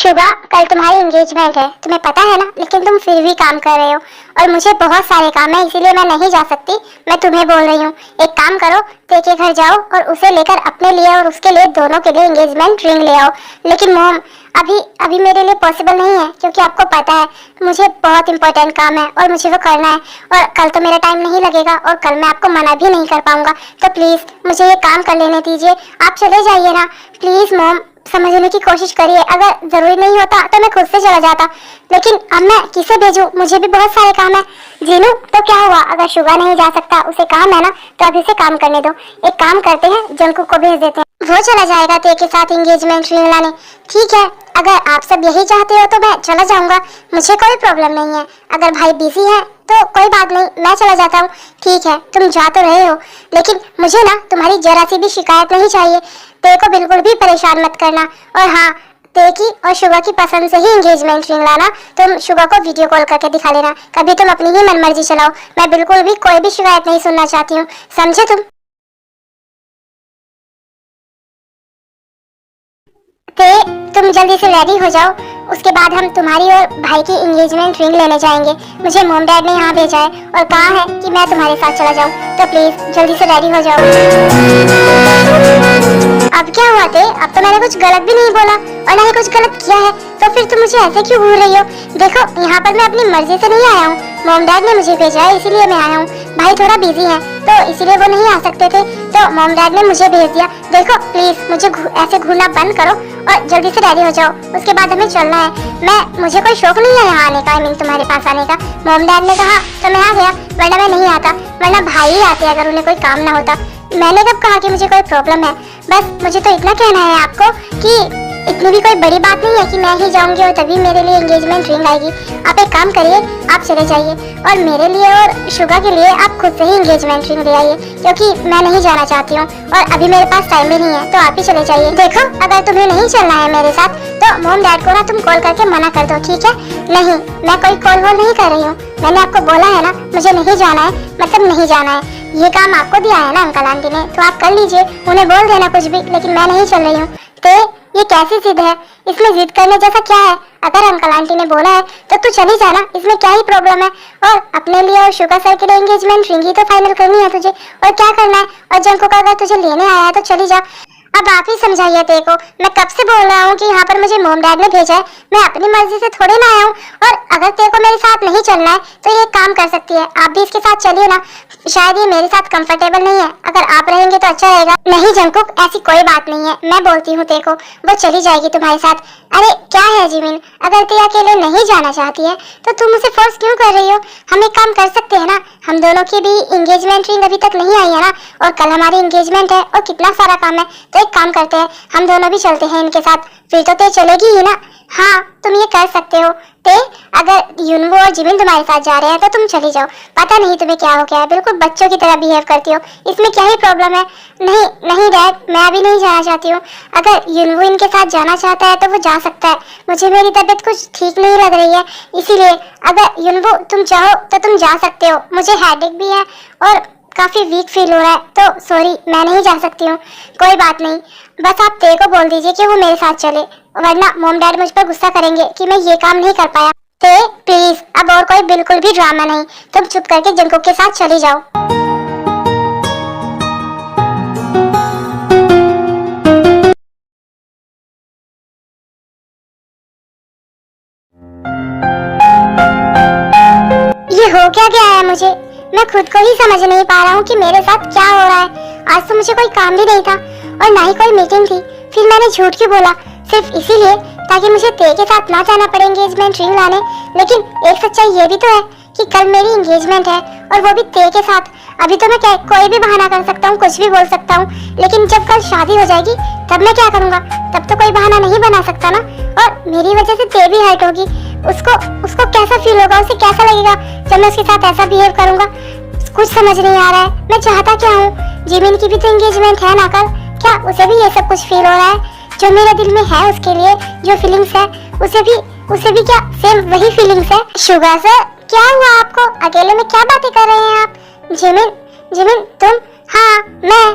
शुभा, कल तुम्हारी एंगेजमेंट है, तुम्हें पता है ना, लेकिन तुम फिर भी काम कर रहे हो और मुझे बहुत सारे काम है, इसीलिए मैं नहीं जा सकती। मैं तुम्हें बोल रही हूँ, एक काम करो, ते के घर जाओ और उसे लेकर अपने लिए और उसके लिए, दोनों के लिए एंगेजमेंट रिंग ले आओ। लेकिन मोम, अभी अभी मेरे लिए पॉसिबल नहीं है, क्योंकि आपको पता है मुझे बहुत इंपॉर्टेंट काम है और मुझे वो करना है, और कल तो मेरा टाइम नहीं लगेगा और कल मैं आपको मना भी नहीं कर पाऊंगा। तो प्लीज मुझे ये काम कर लेने दीजिए, आप चले जाइए ना प्लीज। मोम, समझने की कोशिश करिए, अगर जरूरी नहीं होता तो मैं खुद से चला जाता, लेकिन अब मैं किसे भेजूं, मुझे भी बहुत सारे काम है। जीनू, तो क्या हुआ, अगर शुगा नहीं जा सकता, उसे काम है ना, तो अभी से काम करने दो। एक काम करते हैं, जंकू को भेज देते हैं, वो चला जाएगा ते के साथ एंगेजमेंट रिंग लाने। ठीक है, अगर आप सब यही चाहते हो तो मैं चला जाऊंगा, मुझे कोई प्रॉब्लम नहीं है। अगर भाई बिजी है तो कोई बात नहीं, मैं चला जाता हूँ। ठीक है, तुम जा तो रहे हो, लेकिन मुझे ना तुम्हारी जरा सी भी शिकायत नहीं चाहिए। ते को बिल्कुल भी परेशान मत करना, और हाँ, ते की और शुगा की पसंद से ही एंगेजमेंट रिंग लाना। तुम शुगा को वीडियो कॉल करके दिखा लेना, कभी तुम अपनी ही मनमर्जी चलाओ। मैं बिल्कुल भी कोई भी शिकायत नहीं सुनना चाहती हूँ, समझे तुम? ते, तुम जल्दी से रेडी हो जाओ, उसके बाद हम तुम्हारी और भाई की एंगेजमेंट रिंग लेने जाएंगे। मुझे मोम डैड ने यहाँ भेजा है और कहा है कि मैं तुम्हारे साथ चला जाऊँ, तो प्लीज जल्दी से रेडी हो जाओ। अब क्या हुआ थे? अब तो मैंने कुछ गलत भी नहीं बोला और ना ही कुछ गलत किया है, तो फिर तुम मुझे ऐसे क्यों घूर रही हो? देखो, यहाँ पर मैं अपनी मर्जी से नहीं आया हूँ, मोम डैड ने मुझे भेजा है, इसीलिए मैं आया हूँ। भाई थोड़ा बिजी है तो इसीलिए वो नहीं आ सकते थे, तो मोम डैड ने मुझे भेज दिया। देखो प्लीज, मुझे ऐसे घूरना बंद करो और जल्दी से रेडी हो जाओ, उसके बाद हमें चलना है। मुझे कोई शौक नहीं है यहाँ आने का, आई मीन तुम्हारे पास आने का। मोम डैड ने कहा तो मैं आ गया, वरना मैं नहीं आता, वरना भाई ही आते अगर उन्हें कोई काम ना होता। मैंने कब कहा कि मुझे कोई प्रॉब्लम है? बस मुझे तो इतना कहना है आपको कि इतनी भी कोई बड़ी बात नहीं है कि मैं ही जाऊंगी और तभी मेरे लिए एंगेजमेंट रिंग आएगी। आप एक काम करिए, आप चले जाइए और मेरे लिए और शुगा के लिए आप खुद से ही एंगेजमेंट रिंग ले आइए, क्योंकि मैं नहीं जाना चाहती हूँ और अभी मेरे पास टाइम भी नहीं है, तो आप ही चले जाइए। देखो, अगर तुम्हें नहीं चलना है मेरे साथ तो मोम डैड को ना तुम कॉल करके मना कर दो, ठीक है? नहीं, मैं कोई कॉल वॉल नहीं कर रही हूँ, मैंने आपको बोला है ना मुझे नहीं जाना है, मतलब नहीं जाना है। ये काम आपको दिया है ना अंकल आंटी ने, तो आप कर लीजिए, उन्हें बोल देना कुछ भी, लेकिन मैं नहीं चल रही हूँ। तो ये कैसी जिद है? इसमें जिद करने जैसा क्या है? अगर अंकल आंटी ने बोला है तो तू चली जाना, इसमें क्या ही प्रॉब्लम है? और अपने लिए और शुगा सर के लिए एंगेजमेंट रिंग ही तो फाइनल करनी है तुझे, और क्या करना है? और जंकू का अगर तुझे लेने आया है तो चली जा। अब आप ही समझाइए तेरे को, मैं कब से बोल रहा हूँ कि यहाँ पर मुझे मोम डैड ने भेजा है, मैं अपनी मर्जी से थोड़े ना आया हूँ। और अगर तेरे को मेरे साथ नहीं चलना है तो ये काम कर सकती है, आप भी इसके साथ चलिए ना, शायद ये मेरे साथ कंफर्टेबल नहीं है, अगर आप रहेंगे तो अच्छा रहेगा। नहीं जंकुक, ऐसी कोई बात नहीं है, मैं बोलती हूँ तेरे को, वो चली जाएगी तुम्हारे साथ। अरे क्या है जिमिन, अगर तू अकेले नहीं जाना चाहती है तो तुम उसे फोर्स क्यों कर रही हो? हम एक काम कर सकते हैं ना, हम दोनों की भी एंगेजमेंट रिंग अभी तक नहीं आई है ना, और कल हमारी एंगेजमेंट है और कितना सारा काम है, तो एक काम करते हैं, हम दोनों भी चलते हैं इनके साथ, फिर तो ते चलेगी ही ना। हाँ, तुम ये कर सकते हो। ते, अगर यूनवो और जिमिन तुम्हारे साथ जा रहे हैं तो तुम चली जाओ, पता नहीं तुम्हें क्या हो गया है, बिल्कुल बच्चों की तरह बिहेव करती हो, इसमें क्या ही प्रॉब्लम है? नहीं नहीं डैड, मैं अभी नहीं जाना चाहती हूँ, अगर यूनवो इनके साथ जाना चाहता है तो वो जा सकता है, मुझे मेरी तबीयत कुछ ठीक नहीं लग रही है, इसीलिए अगर यूनवो तुम चाहो तो तुम जा सकते हो। मुझे हेडेक भी है और काफी वीक फील हो रहा है, तो सॉरी, मैं नहीं जा सकती हूँ। कोई बात नहीं, बस आप ते को बोल दीजिए कि वो मेरे साथ चले, वरना मोम डैड मुझ पर गुस्सा करेंगे कि मैं ये काम नहीं कर पाया। ते प्लीज, अब और कोई बिल्कुल भी ड्रामा नहीं, तुम चुप करके जंकुक के साथ चली जाओ। ये हो क्या गया है मुझे? मैं खुद को ही समझ नहीं पा रहा हूँ कि मेरे साथ क्या हो रहा है। आज तो मुझे कोई काम भी नहीं था और ना ही कोई मीटिंग थी, फिर मैंने झूठ क्यों बोला? सिर्फ इसीलिए ताकि मुझे ते के साथ ना जाना पड़े एंगेजमेंट रिंग लाने। लेकिन एक सच्चाई ये भी तो है कि कल मेरी एंगेजमेंट है और वो भी ते के साथ। अभी तो मैं कोई भी बहाना कर सकता हूँ, कुछ भी बोल सकता हूँ, लेकिन जब कल शादी हो जाएगी तब मैं क्या करूँगा? तब तो कोई बहाना नहीं बना सकता ना, और मेरी वजह से ते भी हर्ट होगी। उसको कैसा फील होगा, उसे कैसा लगेगा जब मैं उसके साथ ऐसा बिहेव करूँगा? कुछ समझ नहीं आ रहा है, मैं चाहता क्या हूँ? जिमिन की भी तो एंगेजमेंट है ना कल, क्या उसे भी ये सब कुछ फील हो रहा है? जो मेरे दिल में है उसके लिए जो फीलिंग्स है, उसे भी क्या सेम वही फीलिंग्स है? शुगा सर, क्या हुआ आपको? अकेले में क्या बातें कर रहे हैं आप? जिमिन तुम? हाँ मैं।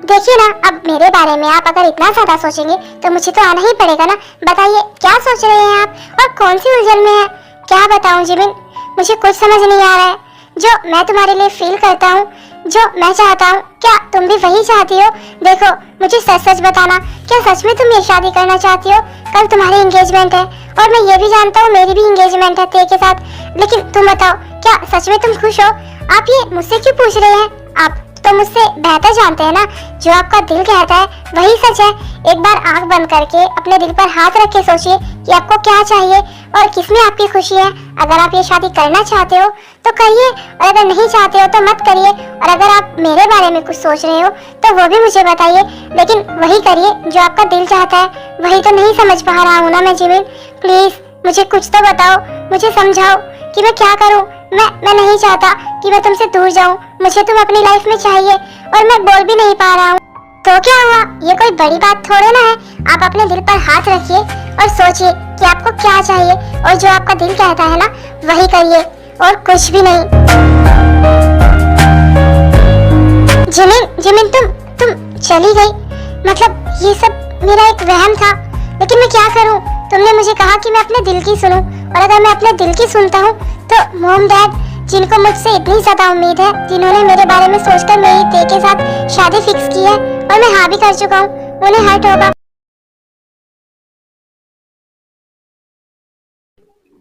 देखिए ना, अब मेरे बारे में आप अगर इतना ज्यादा सोचेंगे तो मुझे तो आना ही पड़ेगा ना। बताइए, क्या सोच रहे हैं आप और कौन सी उलझन में है? क्या बताऊं जिमिन, मुझे कुछ समझ नहीं आ रहा है। जो मैं तुम्हारे लिए फील करता हूँ, जो मैं चाहता हूँ, क्या तुम भी वही चाहती हो? देखो, मुझे सच सच बताना, क्या सच में तुम ये शादी करना चाहती हो? कल तुम्हारी एंगेजमेंट है और मैं ये भी जानता हूँ मेरी भी एंगेजमेंट है ते के साथ। लेकिन तुम बताओ, क्या सच में तुम खुश हो? आप ये मुझसे क्यों पूछ रहे हैं? आप तो मुझसे बेहतर जानते हैं ना, जो आपका दिल कहता है वही सच है। एक बार आंख बंद करके अपने दिल पर हाथ रख के सोचिए कि आपको क्या चाहिए और किसमें आपकी खुशी है। अगर आप ये शादी करना चाहते हो तो करिए, और अगर नहीं चाहते हो तो मत करिए। और अगर आप मेरे बारे में कुछ सोच रहे हो तो वो भी मुझे बताइए, लेकिन वही करिए जो आपका दिल चाहता है। वही तो नहीं समझ पा रहा हूँ ना मैं जिमिन। प्लीज मुझे कुछ तो बताओ, मुझे समझाओ कि मैं क्या करूं। मैं नहीं चाहता कि मैं तुमसे दूर जाऊं। मुझे तुम अपनी लाइफ में चाहिए और मैं बोल भी नहीं पा रहा हूं। तो क्या हुआ, ये कोई बड़ी बात थोड़े ना है। आप अपने दिल पर हाथ रखिए और सोचिए कि आपको क्या चाहिए, और जो आपका दिल कहता है ना वही करिए, और कुछ भी नहीं। जिमिन जिमिन, तुम चली गई? मतलब ये सब मेरा एक वहम था, लेकिन मैं क्या करूं? तुमने मुझे कहा कि मैं अपने दिल की सुनूं, और अगर मैं अपने दिल की सुनता हूं तो मॉम डैड, जिनको मुझसे इतनी ज्यादा उम्मीद है, जिन्होंने मेरे बारे में सोचकर मेरी ते के साथ शादी फिक्स की है और मैं हाँ भी कर चुका हूँ, उन्हें हर्ट होगा।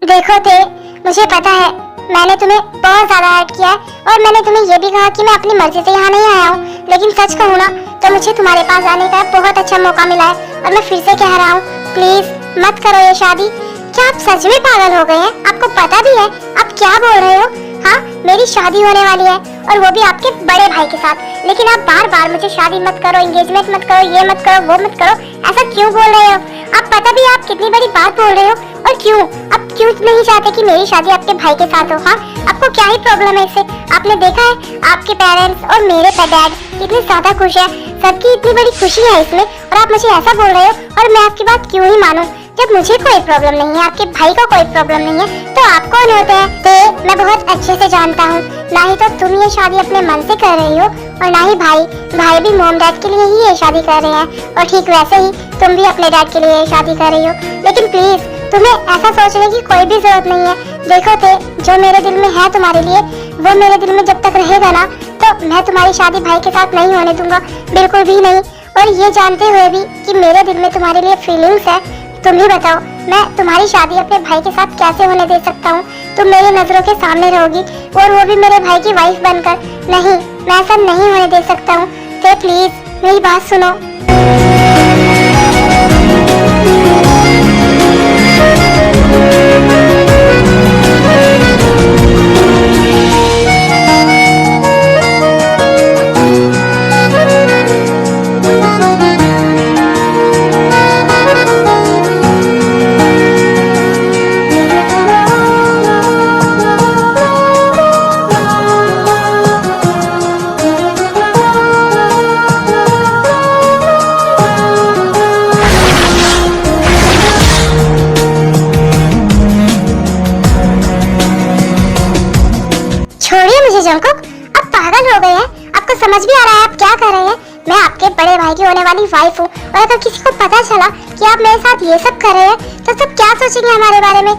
देखो ते, मुझे पता है मैंने तुम्हें बहुत ज्यादा हर्ट किया है, और मैंने तुम्हें ये भी कहा कि मैं अपनी मर्जी से यहाँ नहीं आया हूँ। लेकिन सच कहूँ ना तो मुझे तुम्हारे पास आने का बहुत अच्छा मौका मिला है, और मैं फिर से कह रहा हूँ, प्लीज मत करो ये शादी। क्या आप सच में पागल हो गए हैं? आपको पता भी है आप क्या बोल रहे हो? हाँ, मेरी शादी होने वाली है, और वो भी आपके बड़े भाई के साथ। लेकिन आप बार बार मुझे शादी मत करो, एंगेजमेंट मत करो, ये मत करो, वो मत करो, ऐसा क्यों बोल रहे हो? आप पता भी आप कितनी बड़ी बात बोल रहे हो, और क्यों? आप क्यों नहीं चाहते कि मेरी शादी आपके भाई के साथ हो? हाँ, आपको क्या ही प्रॉब्लम है इससे? आपने देखा है आपके पेरेंट्स और मेरे डैड कितने ज्यादा खुश है, सबकी इतनी बड़ी खुशी है इसमें, और आप मुझे ऐसा बोल रहे हो, और मैं आपकी बात क्यों ही मानूं? जब मुझे कोई प्रॉब्लम नहीं है, आपके भाई को कोई प्रॉब्लम नहीं है, तो आप कौन होते हैं? तो मैं बहुत अच्छे से जानता हूँ, ना ही तो तुम ये शादी अपने मन से कर रही हो, और ना ही भाई भी मॉम डैड के लिए ही ये शादी कर रहे हैं, और ठीक वैसे ही तुम भी अपने डैड के लिए ये शादी कर रही हो। लेकिन प्लीज तुम्हें ऐसा सोचने की कोई भी जरूरत नहीं है। देखो ते, जो मेरे दिल में है तुम्हारे लिए, वो मेरे दिल में जब तक रहेगा ना, तो मैं तुम्हारी शादी भाई के साथ नहीं होने दूंगा, बिल्कुल भी नहीं। और ये जानते हुए भी कि मेरे दिल में तुम्हारे लिए फीलिंग्स है, तुम ही बताओ मैं तुम्हारी शादी अपने भाई के साथ कैसे होने दे सकता हूँ? तुम मेरी नजरों के सामने रहोगी, और वो भी मेरे भाई की वाइफ बनकर। नहीं, मैं ऐसा नहीं होने दे सकता हूँ। तो प्लीज मेरी बात सुनो। जंकुक, आप पागल हो गए हैं? आपको समझ भी आ रहा है आप क्या कर रहे हैं? मैं आपके बड़े भाई की होने वाली वाइफ हूँ, और अगर किसी को पता चला कि आप मेरे साथ ये सब कर रहे हैं तो सब क्या सोचेंगे हमारे बारे में?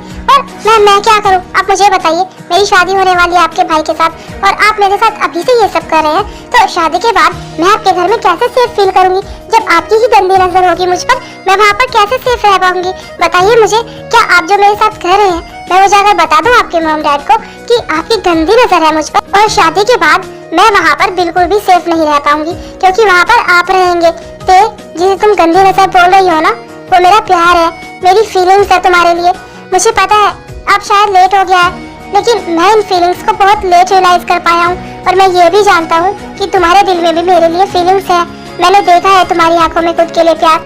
और मैं क्या करूँ, आप मुझे बताइए। मेरी शादी होने वाली है आपके भाई के साथ, और आप मेरे साथ अभी से ये सब कर रहे हैं, तो शादी के बाद मैं आपके घर में कैसे सेफ फील करूंगी? जब आपकी ही गंदी नजर होगी मुझ पर, मैं वहाँ पर कैसे सेफ रह पाऊंगी? बताइए मुझे, क्या आप जो मेरे साथ कर रहे हैं मैं वो जाकर बता दूं आपके मॉम डैड को कि आपकी गंदी नजर है मुझ पर, और शादी के बाद मैं वहाँ पर बिल्कुल भी सेफ नहीं रह पाऊंगी, क्योंकि वहाँ पर आप रहेंगे। ते, जिसे तुम गंदी नजर बोल रही हो ना, वो मेरा प्यार है, मेरी फीलिंग्स है तुम्हारे लिए। मुझे पता है आप शायद लेट हो गया है, लेकिन मैं इन फीलिंग्स को बहुत लेट रियलाइज कर पाया हूँ, और मैं ये भी जानता हूँ कि तुम्हारे दिल में भी मेरे लिए फीलिंग्स है। मैंने देखा है तुम्हारी आंखों में खुद के लिए प्यार।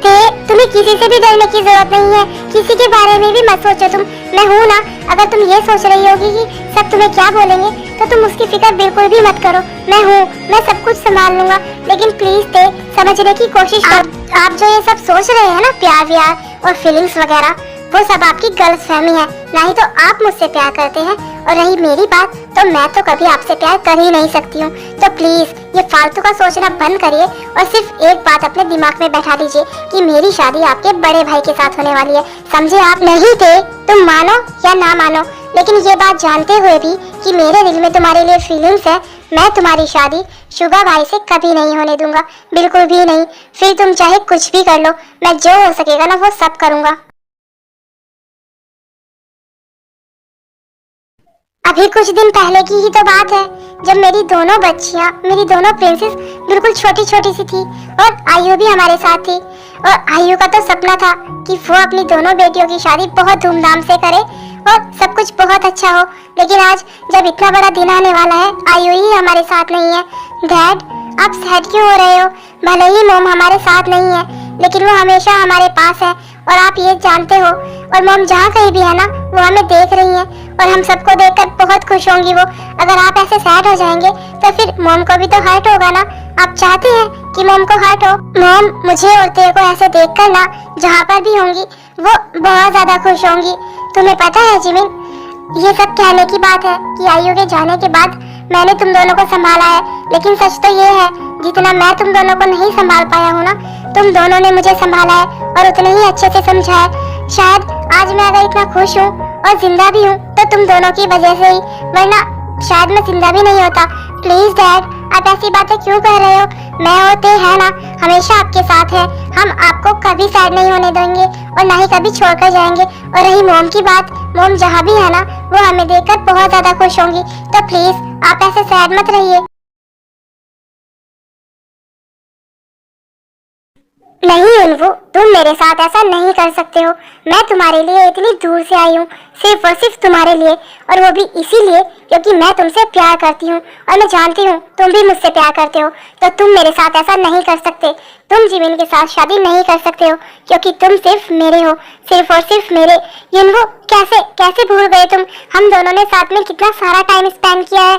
तुम्हें किसी से भी डरने की जरूरत नहीं है, किसी के बारे में भी मत सोचो। तुम, मैं हूँ ना। अगर तुम ये सोच रही होगी कि सब तुम्हें क्या बोलेंगे, तो तुम उसकी फिक्र बिल्कुल भी मत करो। मैं हूँ, मैं सब कुछ संभाल लूंगा। लेकिन प्लीज समझने की कोशिश कर। आप जो ये सब सोच रहे हैं ना, प्यार व्यार और फीलिंग्स वगैरह, वो सब आपकी गलतफहमी है। नहीं तो आप मुझसे प्यार करते हैं, और रही मेरी बात तो मैं तो कभी आपसे प्यार कर ही नहीं सकती हूँ। तो प्लीज ये फालतू का सोचना बंद करिए और सिर्फ एक बात अपने दिमाग में बैठा लीजिए कि मेरी शादी आपके बड़े भाई के साथ होने वाली है। समझे आप? नहीं थे तुम मानो या ना मानो, लेकिन ये बात जानते हुए भी कि मेरे दिल में तुम्हारे लिए फीलिंग्स है, मैं तुम्हारी शादी शुगा भाई से कभी नहीं होने दूंगा, बिल्कुल भी नहीं। फिर तुम चाहे कुछ भी कर लो, मैं जो हो सकेगा ना वो सब करूंगा। अभी कुछ दिन पहले की ही तो बात है जब मेरी दोनों बच्चियां, मेरी दोनों प्रिंसेस बिल्कुल छोटी छोटी सी थी, और आयु भी हमारे साथ थी। और आयु का तो सपना था कि वो अपनी दोनों बेटियों की शादी बहुत धूमधाम से करे और सब कुछ बहुत अच्छा हो। लेकिन आज जब इतना बड़ा दिन आने वाला है, आयु ही हमारे साथ नहीं है। डैड, आप सैड क्यों हो रहे हो? भले ही मॉम हमारे साथ नहीं है, लेकिन वो हमेशा हमारे पास है और आप ये जानते हो। और मॉम जहाँ कहीं भी है ना, वो हमें देख रही है और हम सबको देखकर बहुत खुश होंगी वो। अगर आप ऐसे सैड हो जाएंगे तो फिर मॉम को भी तो हर्ट होगा ना। आप चाहते हैं कि मॉम को हर्ट हो? मॉम मुझे और तेरे को ऐसे देखकर ना जहाँ पर भी होंगी वो बहुत ज्यादा खुश होंगी। तुम्हें पता है जिमिन, ये सब कहने की बात है कि आयु के जाने के बाद मैंने तुम दोनों को संभाला है, लेकिन सच तो ये है जितना मैं तुम दोनों को नहीं संभाल पाया हूँ ना, तुम दोनों ने मुझे संभाला है और उतने ही अच्छे से समझा है। शायद आज मैं अगर इतना खुश हूँ और जिंदा भी हूँ तो तुम दोनों की वजह से ही, वरना शायद मैं जिंदा भी नहीं होता। प्लीज डैड, आप ऐसी बातें क्यों कह रहे हो? मैं और ते है ना, हमेशा आपके साथ है। हम आपको कभी सैड नहीं होने देंगे और ना ही कभी छोड़कर जाएंगे। और रही मोम की बात, मोम जहाँ भी है ना वो हमें देखकर बहुत ज्यादा खुश होंगी। तो प्लीज आप ऐसे सैड मत रहिए। नहीं अनवो, तुम मेरे साथ ऐसा नहीं कर सकते हो। मैं तुम्हारे लिए इतनी दूर से आई हूँ सिर्फ और सिर्फ तुम्हारे लिए, और वो भी इसीलिए क्योंकि मैं तुमसे प्यार करती हूँ और मैं जानती हूँ तुम भी मुझसे प्यार करते हो। तो तुम मेरे साथ ऐसा नहीं कर सकते। तुम जिमिन के साथ शादी नहीं कर सकते हो क्योंकि तुम सिर्फ मेरे हो, सिर्फ और सिर्फ मेरे। अनवो, कैसे कैसे भूल गए तुम? हम दोनों ने साथ में कितना सारा टाइम स्पेंड किया है।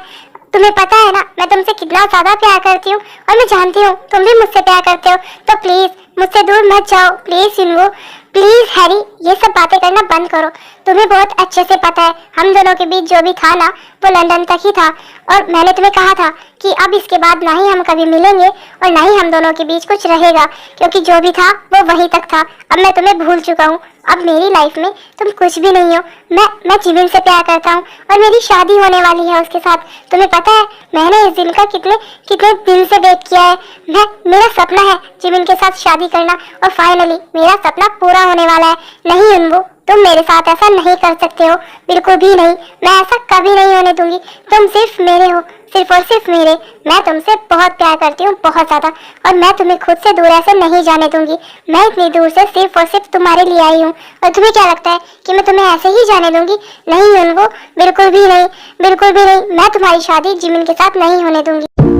तुम्हें पता है ना मैं तुमसे कितना ज्यादा प्यार करती हूँ, और मैं जानती हूँ तुम भी मुझसे प्यार करते हो। तो प्लीज मुझसे दूर मत जाओ, प्लीज इनवो, प्लीज हैरी, ये सब बातें करना बंद करो। तुम्हें बहुत अच्छे से पता है हम दोनों के बीच जो भी था ना वो लंदन तक ही था, और मैंने तुम्हें कहा था कि अब इसके बाद ना ही हम कभी मिलेंगे और ना ही हम दोनों के बीच कुछ रहेगा, क्योंकि जो भी था वो वहीं तक था। अब मैं तुम्हें भूल चुका हूँ, अब मेरी लाइफ में तुम कुछ भी नहीं हो। मैं जिमिन से प्यार करता हूँ और मेरी शादी होने वाली है उसके साथ। तुम्हें पता है मैंने इस दिन का कितने कितने दिन से वेट किया है। मेरा सपना है जिमिन के साथ शादी करना, और फाइनली मेरा सपना पूरा होने वाला है। नहीं अनबू, तुम मेरे साथ ऐसा नहीं कर सकते हो, बिल्कुल भी नहीं। मैं ऐसा कभी नहीं होने दूंगी। तुम सिर्फ मेरे हो, सिर्फ और सिर्फ मेरे। मैं तुमसे बहुत प्यार करती हूँ, बहुत ज्यादा, और मैं तुम्हें खुद से दूर ऐसे नहीं जाने दूंगी। मैं इतनी दूर से सिर्फ और सिर्फ तुम्हारे लिए आई हूँ, और तुम्हें क्या लगता है कि मैं तुम्हें ऐसे ही जाने दूंगी? नहीं उनको, बिल्कुल भी नहीं, बिल्कुल भी नहीं। मैं तुम्हारी शादी जिमिन के साथ नहीं होने दूंगी।